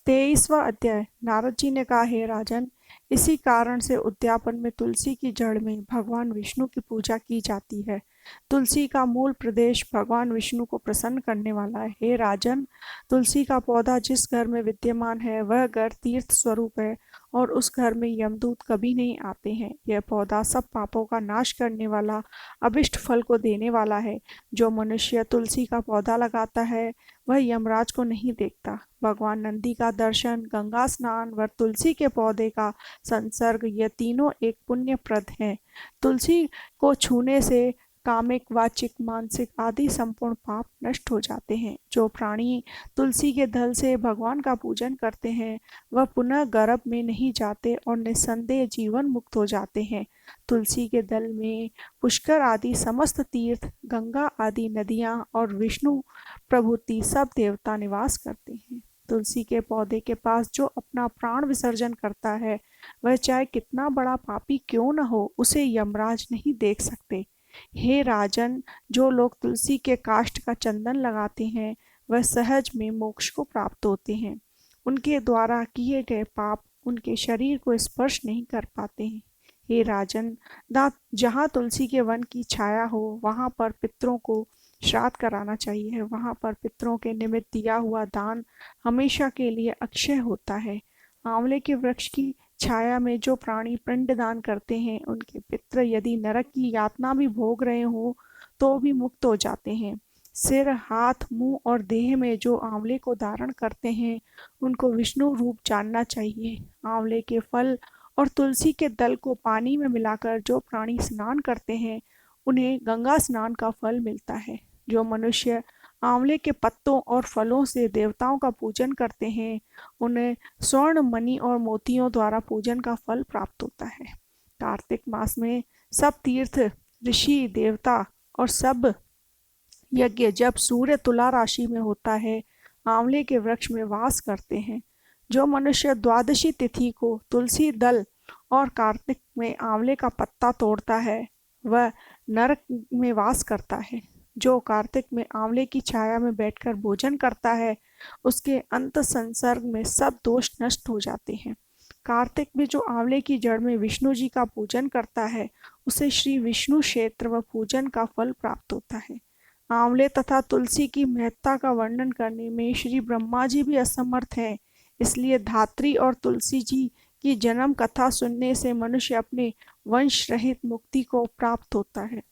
23वां अध्याय। नारद जी ने कहा, हे राजन, इसी कारण से उद्यापन में तुलसी की जड़ में भगवान विष्णु की पूजा की जाती है। तुलसी का मूल प्रदेश भगवान विष्णु को प्रसन्न करने वाला है। हे राजन, तुलसी का पौधा जिस घर में विद्यमान है वह घर तीर्थ स्वरूप है और उस घर में यमदूत कभी नहीं आते हैं। यह पौधा सब पापों का नाश करने वाला, अभिष्ट फल को देने वाला है। जो मनुष्य तुलसी का पौधा लगाता है वह यमराज को नहीं देखता। भगवान नंदी का दर्शन, गंगा स्नान व तुलसी के पौधे का संसर्ग, ये तीनों एक पुण्यप्रद हैं। तुलसी को छूने से कामिक, वाचिक, मानसिक आदि संपूर्ण पाप नष्ट हो जाते हैं। जो प्राणी तुलसी के दल से भगवान का पूजन करते हैं वह पुनः गर्भ में नहीं जाते और निस्संदेह जीवन मुक्त हो जाते हैं। तुलसी के दल में पुष्कर आदि समस्त तीर्थ, गंगा आदि नदियाँ और विष्णु प्रभृति सब देवता निवास करते हैं। तुलसी के पौधे के पास जो अपना प्राण विसर्जन करता है वह चाहे कितना बड़ा पापी क्यों न हो, उसे यमराज नहीं देख सकते। हे राजन, जो लोग तुलसी के काष्ठ का चंदन लगाते हैं वह सहज में मोक्ष को प्राप्त होते हैं। उनके द्वारा किए गए पाप उनके शरीर को स्पर्श नहीं कर पाते हैं। हे राजन, जहाँ तुलसी के वन की छाया हो वहाँ पर पितरों को श्राद्ध कराना चाहिए। वहाँ पर पितरों के निमित्त दिया हुआ दान हमेशा के लिए अक्षय होता है। आंवले के वृक्ष की छाया में जो प्राणी पिंड दान करते हैं उनके पितृ यदि नरक की यातना भी भोग रहे हो तो भी मुक्त हो जाते हैं। सिर, हाथ, मुंह और देह में जो आंवले को धारण करते हैं उनको विष्णु रूप जानना चाहिए। आंवले के फल और तुलसी के दल को पानी में मिलाकर जो प्राणी स्नान करते हैं उन्हें गंगा स्नान का फल मिलता है। जो मनुष्य आंवले के पत्तों और फलों से देवताओं का पूजन करते हैं उन्हें स्वर्ण, मणि और मोतियों द्वारा पूजन का फल प्राप्त होता है। कार्तिक मास में सब तीर्थ, ऋषि, देवता और सब यज्ञ जब सूर्य तुला राशि में होता है आंवले के वृक्ष में वास करते हैं। जो मनुष्य द्वादशी तिथि को तुलसी दल और कार्तिक में आंवले का पत्ता तोड़ता है वह नरक में वास करता है। जो कार्तिक में आंवले की छाया में बैठकर भोजन करता है उसके अंत संसर्ग में सब दोष नष्ट हो जाते हैं। कार्तिक में जो आंवले की जड़ में विष्णु जी का पूजन करता है उसे श्री विष्णु क्षेत्र व पूजन का फल प्राप्त होता है। आंवले तथा तुलसी की महत्ता का वर्णन करने में श्री ब्रह्मा जी भी असमर्थ हैं। इसलिए धात्री और तुलसी जी की जन्म कथा सुनने से मनुष्य अपने वंश रहित मुक्ति को प्राप्त होता है।